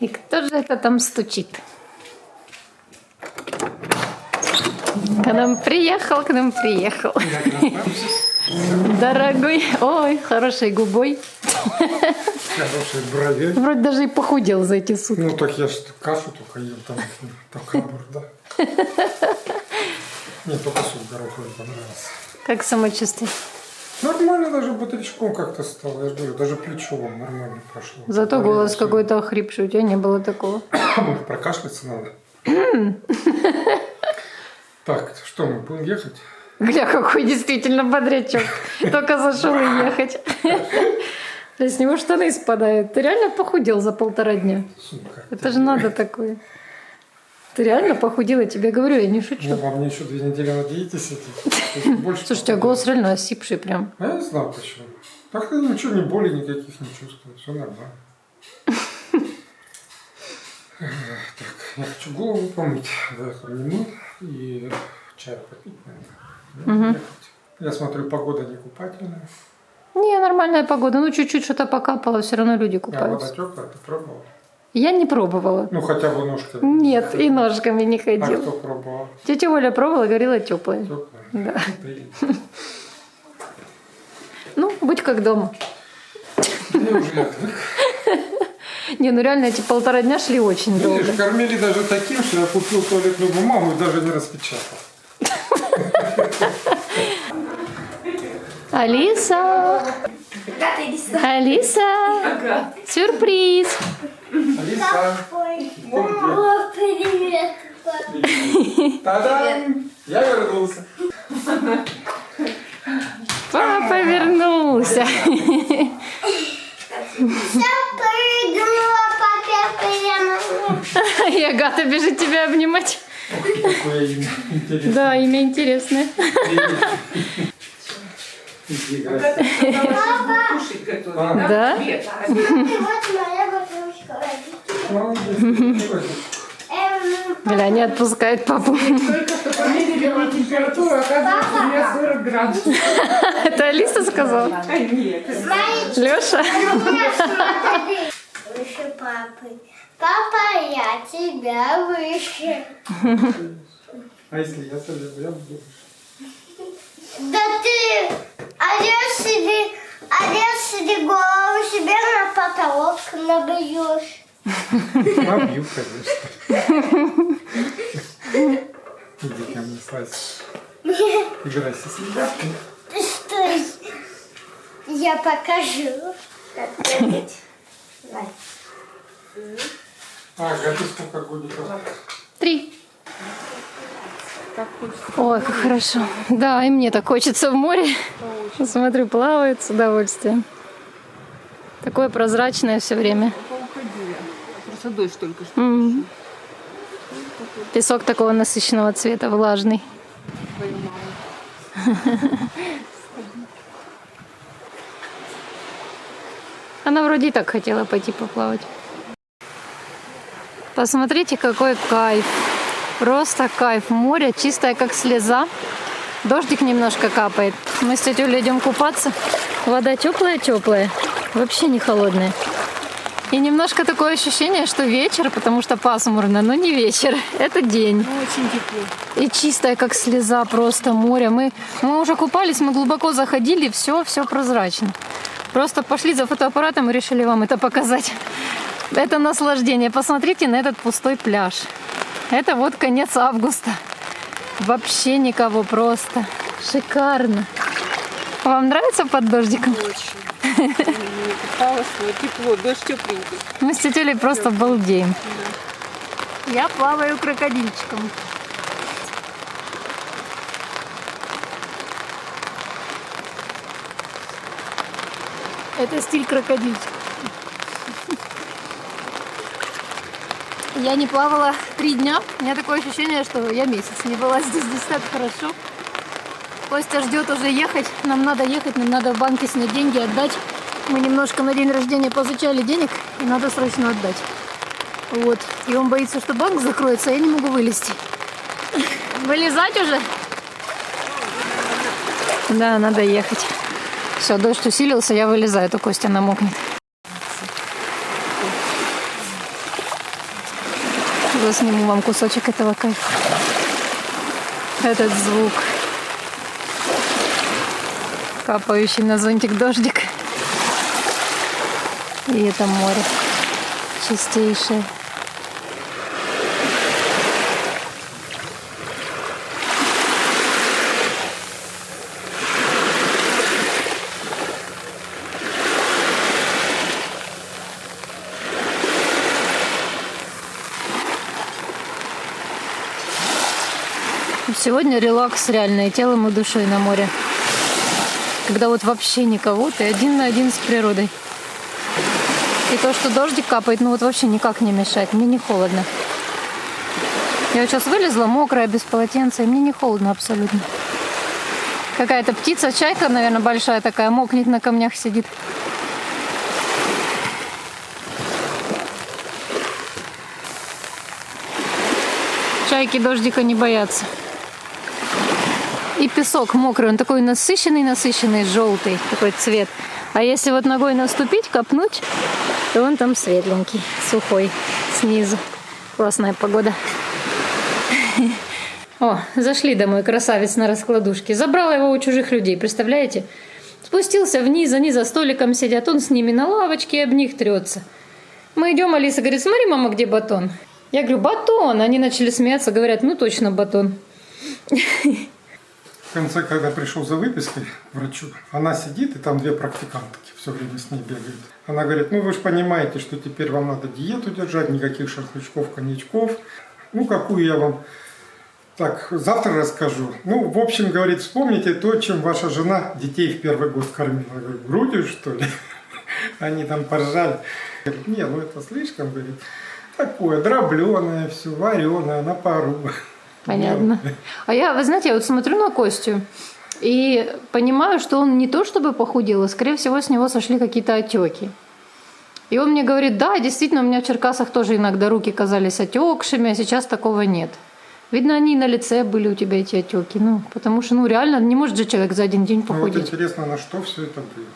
И кто же это там стучит? К нам приехал, Дорогой, ой, хорошей губой. Хорошей брови. Вроде даже и похудел за эти сутки. Ну так я ж кашу только ем, там только бурда. Мне только суп гороховый понравился. Как самочувствие? Нормально, даже бодрячком как-то стало. Я же говорю, даже плечо вам нормально прошло. Зато голос какой-то охрипший. У тебя не было такого. Может, прокашляться надо? Так, что, мы будем ехать? Гля, какой действительно бодрячок. Только зашел и ехать. Да с него штаны спадают. Ты реально похудел за 1,5 дня? Сумка. Это же надо такое. Ты реально похудел, я тебе говорю, я не Ну, шучу. вам мне еще 2 недели надеетесь идти? Слушай, у тебя голос реально осипший прям. Я не знал почему. Так ничего, ни боли никаких не чувствую. Все нормально. Так, я хочу голову помыть. Доехал не мыл. И чай попить, наверное. Я смотрю, погода не купательная. Не, нормальная погода. Ну, чуть-чуть что-то покапало, все равно люди А вода купаются. теплая, ты пробовал? Я не пробовала. Ну, хотя бы ножками. Нет, и ножками не А ходил. кто пробовал? Тетя Оля пробовала, говорила теплая. Теплая? Да. Приятно. Ну, будь как дома. Я уже отвык. Не, ну реально эти 1,5 дня шли очень долго. Видишь, кормили даже таким, что я купил туалетную бумагу и даже не распечатал. Алиса! Алиса! Сюрприз! Алиса! О, привет! Та-дам! Я вернулся. Папа вернулся! Я прыгнула, папе прямо. И Агата бежит тебя обнимать. Какое имя интересное. Да, имя интересное. Иди играй. Да? Вот моя бабушка. Молодец. Бля, не отпускает папу. Только что померили мне температуру, оказывается, у меня 40 градусов. Это Алиса сказала? А нет. Леша? Выше папы. Папа, я тебя выше. А если я солю, я буду. Да ты одешь себе голову себе на потолок набьешь. Набью, конечно. Иди ко мне, слазь. Играйся с ребятками. Стой. Я покажу. Как делать. Давай. Ага, ты сколько годиков? 3. Ой, как хорошо. Да, и мне так хочется в море. Смотрю, плавают с удовольствием. Такое прозрачное все время. Уходили. Просто дождь только что. Песок такого насыщенного цвета, влажный. Твою маму. Она вроде и так хотела пойти поплавать. Посмотрите, какой кайф. Просто кайф. Море чистое, как слеза. Дождик немножко капает. Мы с тетей Олей идем купаться. Вода теплая-теплая. Вообще не холодная. И немножко такое ощущение, что вечер, потому что пасмурно, но не вечер. Это день. Очень тепло. И чистое, как слеза, просто море. Мы уже купались, мы глубоко заходили, все прозрачно. Просто пошли за фотоаппаратом и решили вам это показать. Это наслаждение. Посмотрите на этот пустой пляж. Это вот конец августа. Вообще никого, просто шикарно. Вам нравится под дождиком? Очень. Не купалась, но тепло, дождь тепленький. Мы с тетей Олей просто балдеем. Я плаваю крокодильчиком. Это стиль крокодильчик. Я не плавала 3 дня. У меня такое ощущение, что я месяц не была здесь. Здесь так хорошо. Костя ждет уже ехать. Нам надо ехать, нам надо в банке снять деньги, отдать. Мы немножко на день рождения позычали денег, и надо срочно отдать. Вот. И он боится, что банк закроется, а я не могу вылезти. Вылезать уже? Да, надо ехать. Все, дождь усилился, я вылезаю, то Костя намокнет. Засниму вам кусочек этого кайфа. Этот звук. Капающий на зонтик дождик. И это море. Чистейшее. Сегодня релакс реально и телом, и душой на море. Когда вот вообще никого, ты один на один с природой. И то, что дождик капает, ну вот вообще никак не мешает. Мне не холодно. Я вот сейчас вылезла, мокрая, без полотенца, и мне не холодно абсолютно. Какая-то птица, чайка, наверное, большая такая, мокнет на камнях, сидит. Чайки дождика не боятся. И песок мокрый, он такой насыщенный, желтый такой цвет. А если вот ногой наступить, копнуть, то он там светленький, сухой, снизу. Классная погода. О, зашли домой, красавец на раскладушке. Забрала его у чужих людей, представляете? Спустился вниз, они за столиком сидят, он с ними на лавочке, об них трется. Мы идем, Алиса говорит, смотри, мама, где батон? Я говорю, батон. Они начали смеяться, говорят, ну точно батон. В конце, когда пришел за выпиской к врачу, она сидит, и там две практикантки все время с ней бегают. Она говорит, ну вы же понимаете, что теперь вам надо диету держать, никаких шашлычков, коньячков. Ну, какую я вам так завтра расскажу. Ну, в общем, говорит, вспомните то, чем ваша жена детей в первый год кормила. Я говорю, грудью, что ли? Они там поржали. Говорит, не, ну это слишком, говорит. Такое дробленое все, вареное, на пару. Понятно. А я, вы знаете, я вот смотрю на Костю и понимаю, что он не то чтобы похудел, а скорее всего с него сошли какие-то отеки. И он мне говорит, да, действительно, у меня в Черкасах тоже иногда руки казались отекшими, а сейчас такого нет. Видно, они и на лице были у тебя эти отеки. Ну, потому что, ну, реально, не может же человек за один день похудеть. Ну, вот интересно, на что все это было?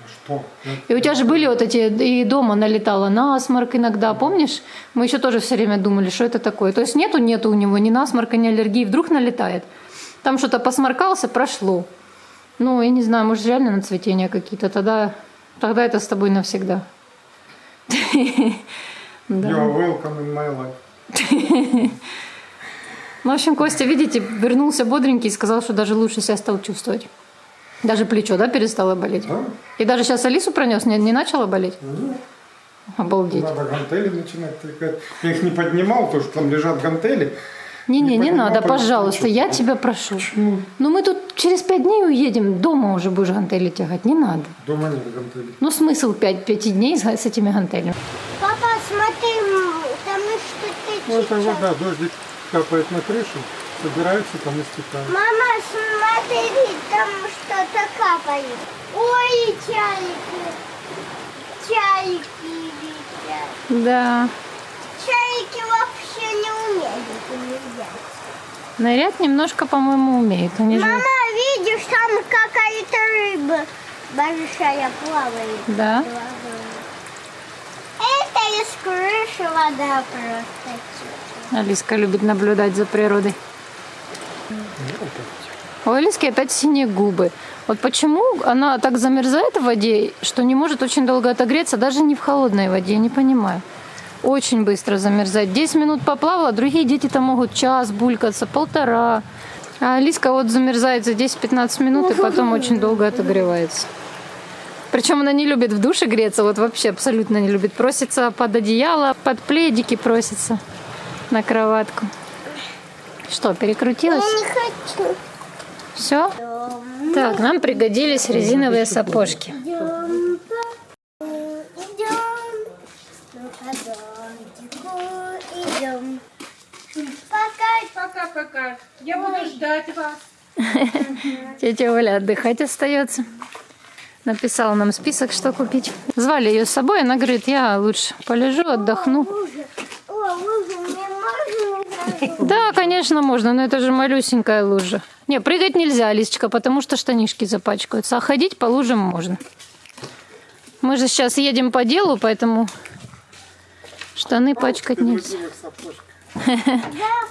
Что? И у тебя же были вот эти, и дома налетало насморк иногда, помнишь? Мы еще тоже все время думали, что это такое. То есть нету у него ни насморка, ни аллергии, вдруг налетает. Там что-то посморкался, прошло. Ну, я не знаю, может реально на цветения какие-то, тогда это с тобой навсегда. You are welcome in my life. Ну, в общем, Костя, видите, вернулся бодренький и сказал, что даже лучше себя стал чувствовать. Даже плечо, да, перестало болеть? Да. И даже сейчас Алису пронес, не начало болеть? Ну, Обалдеть. надо гантели начинать таскать. Я их не поднимал, потому что там лежат гантели. Не надо, пожалуйста, я тебя прошу. Почему? Ну, мы тут через 5 дней уедем, дома уже будешь гантели тягать, не надо. Дома нет гантелей. Ну, смысл 5 дней с этими гантелями? Папа, смотри, там что-то Ну, это течет. вода, дождик капает на крышу, собирается там и стекает. Мама, смотри, там что-то капает. Ой, чайки. Чайки летят. Да. Чайки вообще не умеют нырять. Нырять немножко, по-моему, умеют. Они же... Мама, видишь, там какая-то рыба большая плавает. Да. Это из крыши вода просто течет. Алиска любит наблюдать за природой. У Алиски опять синие губы. Вот почему она так замерзает в воде, что не может очень долго отогреться, даже не в холодной воде, я не понимаю. Очень быстро замерзает. 10 минут поплавала, другие дети там могут час булькаться, 1,5. А Алиска вот замерзает за 10-15 минут и потом очень долго отогревается. Причем она не любит в душе греться, вот вообще абсолютно не любит. Просится под одеяло, под пледики просится на кроватку. Что, перекрутилась? Я не хочу. Все? Так, нам пригодились резиновые сапожки. Идем, по дождику идем. Пока-пока. Я буду ждать вас. Тетя Оля отдыхать остается. Написала нам список, что купить. Звали ее с собой, она говорит, я лучше полежу, отдохну. О, лужа, мне можно? Да, конечно, можно, но это же малюсенькая лужа. Не, прыгать нельзя, Лисочка, потому что штанишки запачкаются, а ходить по лужам можно. Мы же сейчас едем по делу, поэтому штаны пачкать нельзя.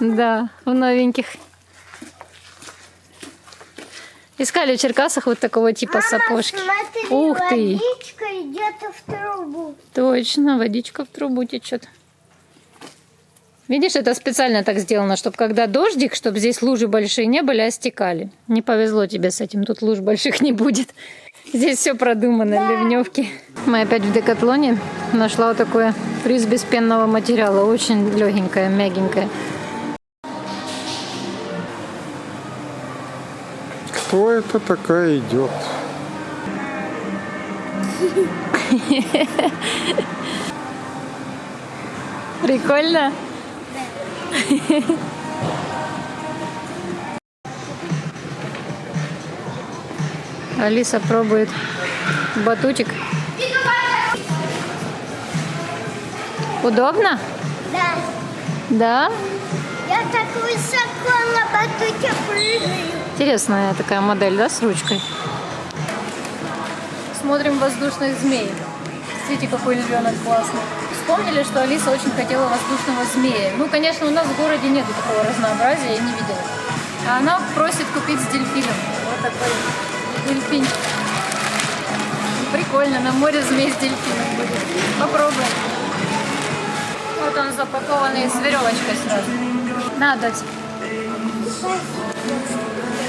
Да, в новеньких. Искали в Черкасах вот такого типа сапожки. Смотри, Ух ты! водичка идет в трубу. Точно, водичка в трубу течет. Видишь, это специально так сделано, чтобы когда дождик, чтобы здесь лужи большие не были, а стекали. Не повезло тебе с этим, тут луж больших не будет. Здесь все продумано, ливневки. Мы опять в Декатлоне. Нашла вот такое фрисби из пенного материала. Очень легенькое, мягенькое. Кто это такая идет? Прикольно? Алиса пробует батутик. Удобно? Да. Да? Я так высоко на батуте прыгаю. Интересная такая модель, да, с ручкой? Смотрим воздушных змей. Смотрите, какой львенок классный. Вспомнили, что Алиса очень хотела воздушного змея. Ну, конечно, у нас в городе нет такого разнообразия, я не видела. А она просит купить с дельфином. Вот такой дельфинчик. Прикольно, на море змей с дельфином будет. Попробуем. Вот он запакованный с веревочкой сразу. Надо.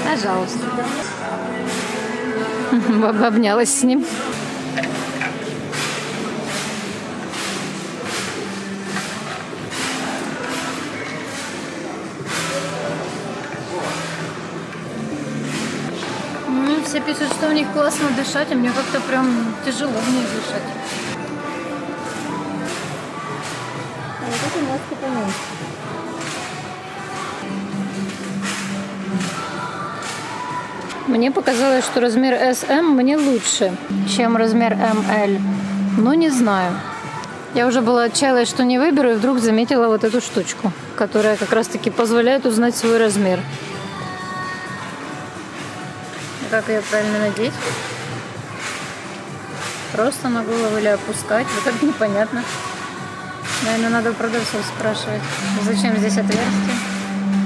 Пожалуйста. Баба обнялась с ним. Все пишут, что у них классно дышать, а мне как-то прям тяжело в них дышать. А вот это маска поменьше. Мне показалось, что размер SM мне лучше, чем размер ML. Но не знаю. Я уже была отчаялась, что не выберу, и вдруг заметила вот эту штучку, которая как раз-таки позволяет узнать свой размер. Как ее правильно надеть? Просто на голову или опускать? Вот это непонятно. Наверное, надо у продавцов спрашивать. Зачем здесь отверстие?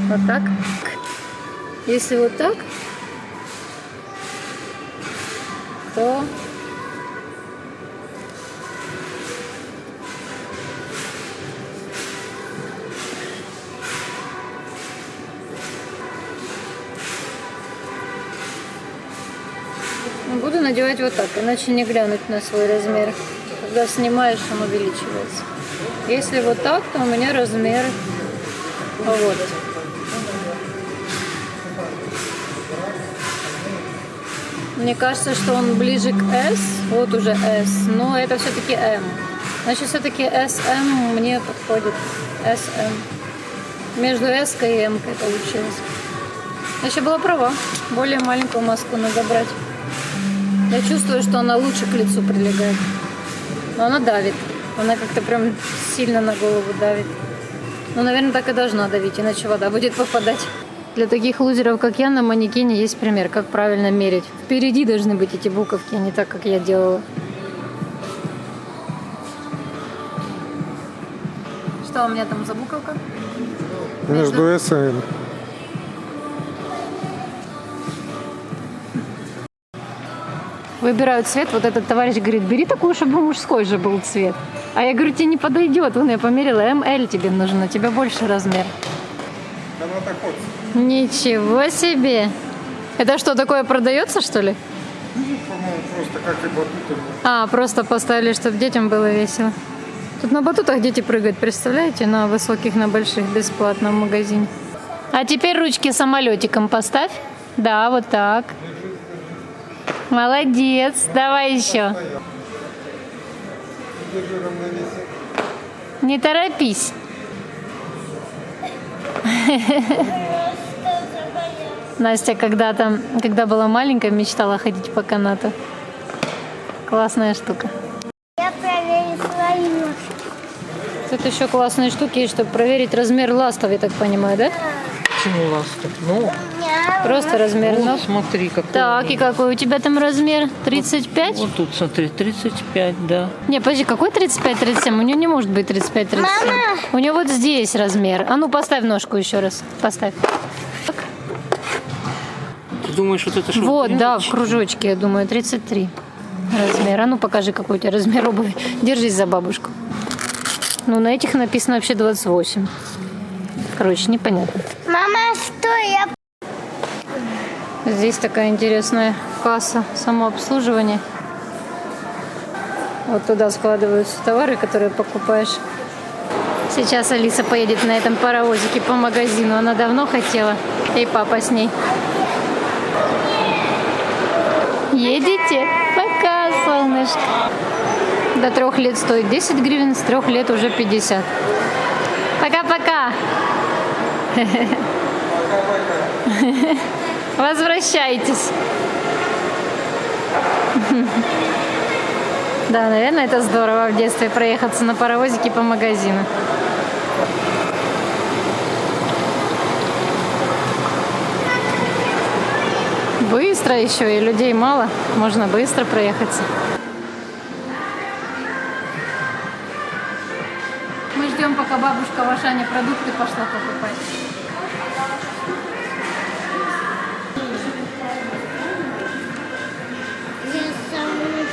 Вот так. Если вот так, то... Буду надевать вот так, иначе не глянуть на свой размер. Когда снимаешь, он увеличивается. Если вот так, то у меня размер вот. Мне кажется, что он ближе к S, вот уже S, но это все-таки M. Значит, все-таки SM мне подходит. SM. Между S и M получилось. Значит, была права. Более маленькую маску надо брать. Я чувствую, что она лучше к лицу прилегает. Но она давит. Она как-то прям сильно на голову давит. Ну, наверное, так и должна давить, иначе вода будет попадать. Для таких лузеров, как я, на манекене есть пример, как правильно мерить. Впереди должны быть эти буковки, а не так, как я делала. Что у меня там за буковка? Между S и M. Выбираю цвет, вот этот товарищ говорит, бери такую, чтобы мужской же был цвет. А я говорю, тебе не подойдет. Вон я померила, ML тебе нужен, у тебя больше размер. Она так вот. Ничего себе! Это что, такое продается, что ли? Ну, по-моему, просто как и батуты. А, просто поставили, чтобы детям было весело. Тут на батутах дети прыгают, представляете? На высоких, на больших, бесплатно в магазине. А теперь ручки самолетиком поставь. Да, вот так. Молодец. Давай еще. Держи равновесие. Не торопись. Настя когда-то, когда была маленькая, мечтала ходить по канату. Классная штука. Я проверю свои ножки. Тут еще классные штуки есть, чтобы проверить размер ластов, я так понимаю, да? Почему ласты? Ну, У меня Просто размер Вот, ног. смотри, какой. Так, и какой у тебя там размер? 35? Вот тут, смотри, 35, да. Не, подожди, какой 35-37? У него не может быть 35-37. Мама! У него вот здесь размер. А ну, поставь ножку еще раз. Поставь. Ты думаешь, вот это что? Вот, да, в кружочке, я думаю, 33 размер. А ну, покажи, какой у тебя размер обуви. Держись за бабушку. Ну, на этих написано вообще 28. Короче, непонятно. Мама, что я... Здесь такая интересная касса самообслуживания. Вот туда складываются товары, которые покупаешь. Сейчас Алиса поедет на этом паровозике по магазину. Она давно хотела. И папа с ней. Едете? Пока, солнышко. До 3 лет стоит 10 гривен, с 3 лет уже 50. Пока-пока. Возвращайтесь. Да, наверное, это здорово в детстве проехаться на паровозике по магазину. Быстро еще, и людей мало. Можно быстро проехаться. Мы ждем, пока бабушка ваша Аня продукты пошла покупать. Я самый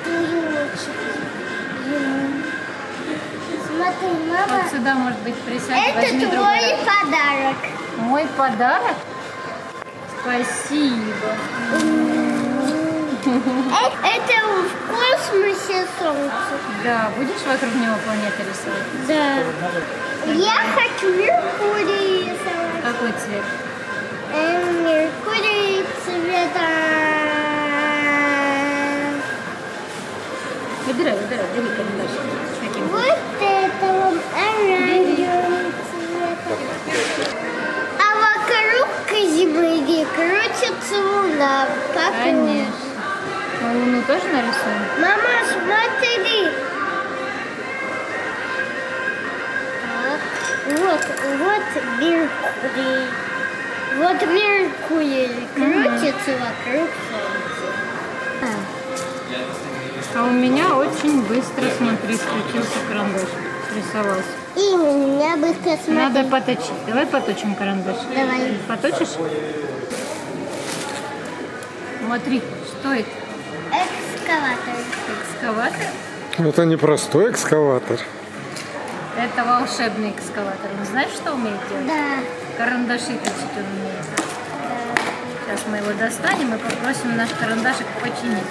дурочек ему. Смотри, мама, Вот сюда, может быть, присядь, это возьми другой твой раз. подарок. Мой подарок? Спасибо. Это в космосе солнце. Да, будешь вокруг него планеты рисовать? Да. Я хочу Меркурий рисовать. Какой цвет? Меркурий цвета. Выбирай, бери карандаш. Каким? Вот это вот оранжевый цвета. А вокруг Земли крутится Луна. Конечно. А Луну тоже нарисуем? Мама, смотри. Вот Меркурий. Вот Меркурий крутится вокруг Солнца. А у меня очень быстро, смотри, включился карандаш. Рисовался. И у меня быстро Надо смотреть. поточить. Давай поточим карандаш. Давай. Поточишь? Смотри, что это? Экскаватор. Экскаватор? Это не простой экскаватор. Это волшебный экскаватор. Он знаешь, что умеет делать? Да. Карандаши точить он умеет. Сейчас мы его достанем и попросим наш карандашик починить.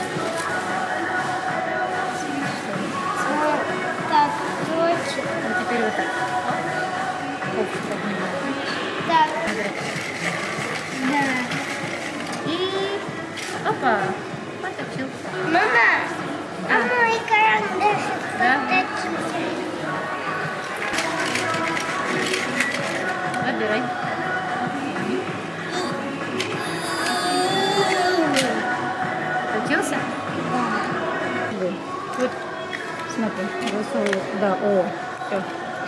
Так, точно. А теперь вот так. Оп, поднимаем. Так. Да. И опа, поточил. Мама, а мой карандашик Да. поточился. Выбирай. Поточился? Вот, смотри, высовывай туда. О, все,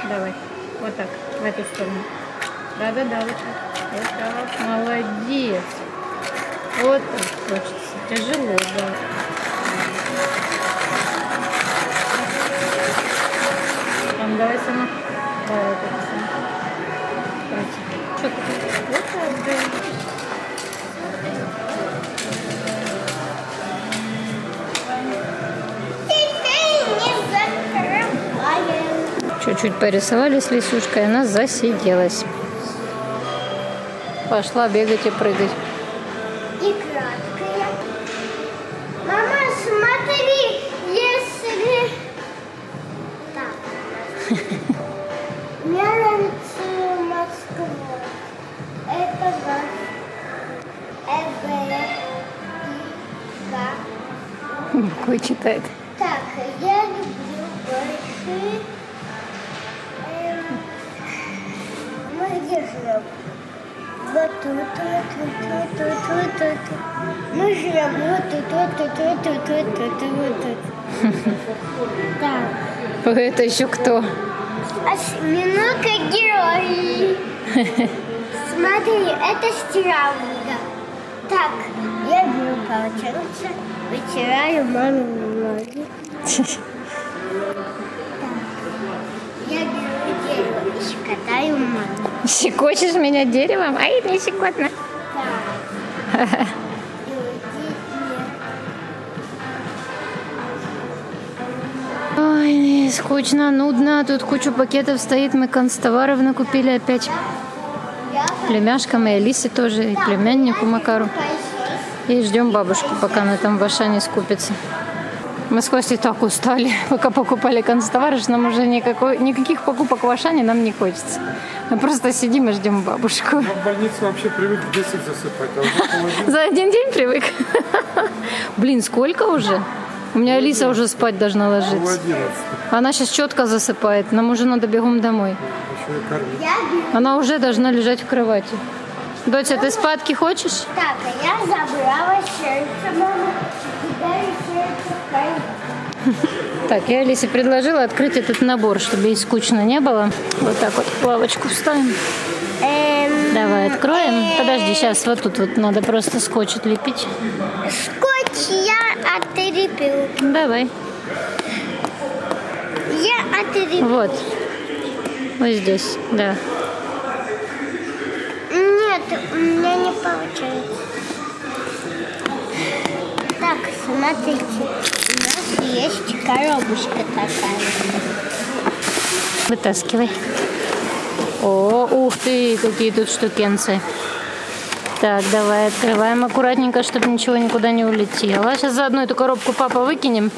давай. Вот так, в эту сторону. Да-да-да, вот так. Вот так, молодец. Вот так хочется. Тяжело, да. Там, давай сама. Давай вот это сама. Крути. Что ты? Вот так, да. Теперь не закрываем. Чуть-чуть порисовали с Лисюшкой, она засиделась. Пошла бегать и прыгать. И краткая. Мама, смотри, если... Так. Мне нравится Москва. Это ваш. Буквы читает. Так, я люблю большие. Мы где живем? Вот тут, вот тут, вот тут, вот тут. Мы живем вот тут, вот тут, вот тут, вот тут, вот тут. Так. Это еще кто? Осьминога герой. Смотри, это стиралка. Так, я беру полотенце, вытираю маме ноги. Я беру дерево и щекотаю маму. Щекочешь меня деревом? Ай, мне щекотно. Так. Ой, скучно, нудно. Тут кучу пакетов стоит. Мы канцтоваров накупили опять. Племяшкам и Алисе тоже, и племяннику Макару. И ждем бабушку, пока она там в Ашане скупится. Мы с Костей так устали, пока покупали канцтовары, что нам уже никаких покупок в Ашане нам не хочется. Мы просто сидим и ждем бабушку. Я в больнице вообще привык в 10 засыпать, а уже половина. За один день привык? Блин, сколько уже? У меня Алиса уже спать должна ложиться. 11. Она сейчас четко засыпает, нам уже надо бегом домой. Еще и кормить. Я беру. Она уже должна лежать в кровати. Дотя, ты спадки хочешь? Так, а я забрала сердце, мама. И дай сердце. Так, я Алисе предложила открыть этот набор, чтобы ей скучно не было. Вот так вот лавочку вставим. Давай откроем. Подожди, сейчас вот тут вот надо просто скотч отлепить. Скотч я отлепил. Давай. Я отлепил. Вот. Вот здесь, да. Нет, у меня не получается. Так, смотрите. У нас есть коробочка такая. Вытаскивай. О, ух ты, какие тут штукенцы. Так, давай открываем аккуратненько, чтобы ничего никуда не улетело. Сейчас заодно эту коробку папа выкинем,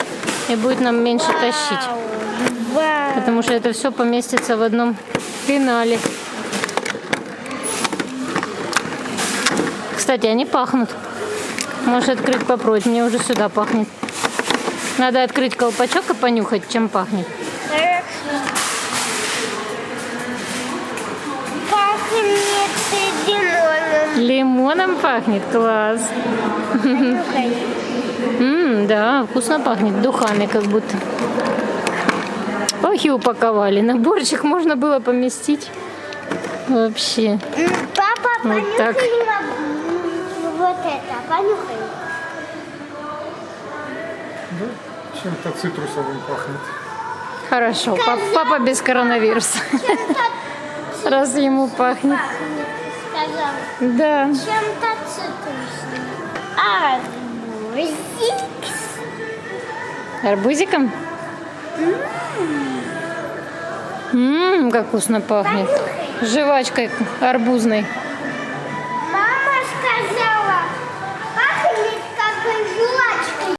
и будет нам меньше тащить. Вау. Потому что это все поместится в одном пенале. Кстати, они пахнут. Можешь открыть попробовать, мне уже сюда пахнет. Надо открыть колпачок и понюхать, чем пахнет. Хорошо. Пахнет лимоном. Лимоном пахнет, класс. Нюхай. Да, вкусно пахнет, духами как будто. Ох, и упаковали. Наборчик можно было поместить. Вообще. Папа, Вот понюхай так. вот это, понюхай. Да? Чем-то цитрусовым пахнет. Хорошо, папа без коронавируса. Раз ему пахнет. Сказал. Да. Чем-то цитрусным. Арбузик. Арбузиком? Как вкусно пахнет. Жвачкой арбузной.